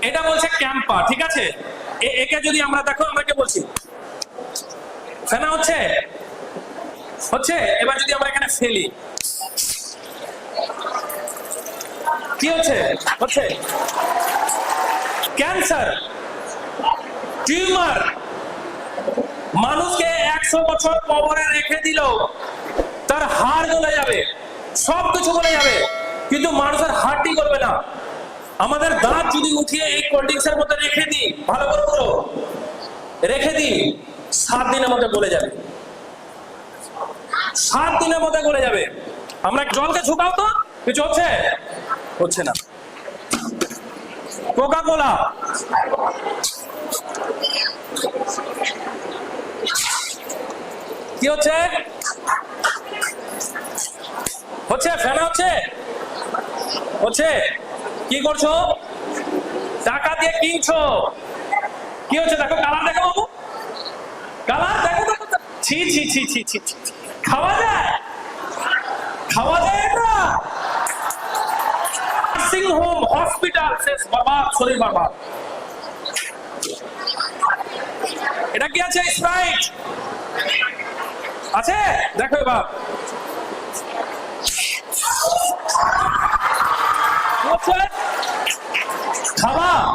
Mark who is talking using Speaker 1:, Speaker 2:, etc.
Speaker 1: এটা বলছে ক্যাম্পা, ঠিক আছে। একে যদি আমরা দেখো, আমরা কে বলছি, ফেনা হচ্ছে হচ্ছে। এবার যদি আমরা এখানে ফেলি, কি হচ্ছে, হচ্ছে ক্যান্সার, টিউমার। মানুষকে 100 বছর কবরে রেখে দিল, তার হাড় গলে যাবে, সবকিছু গলে যাবে, কিন্তু মানুষের হাড়টি গলবে না। আমাদের দাঁত যদি উঠিয়ে এই কোল্ড ড্রিঙ্কসের মধ্যে রেখে দিই, ভালো করে পুরো রেখে দিই, 7 দিনের মধ্যে গলে যাবে, 7 দিনের মধ্যে গলে যাবে। আমরা জলকে ঝুঁকাও তো, কিছু হচ্ছে, হচ্ছে না। কোকা কোলা, কি হচ্ছে, হচ্ছে ফেনা হচ্ছে, হচ্ছে। কি করছো, টাকা দিয়ে কিনছো, কি হচ্ছে দেখো, কালার দেখো বাবু, কালার দেখো, দেখো, ছি ছি ছি ছি ছি ছি। খাওয়া যায়, খাওয়া যায় এটা? নার্সিং হোম, হসপিটাল শেষ, বরবাদ, শরীর বরবাদ। এটা কি আছে, স্প্রাইট আছে, দেখো এবার খাওয়া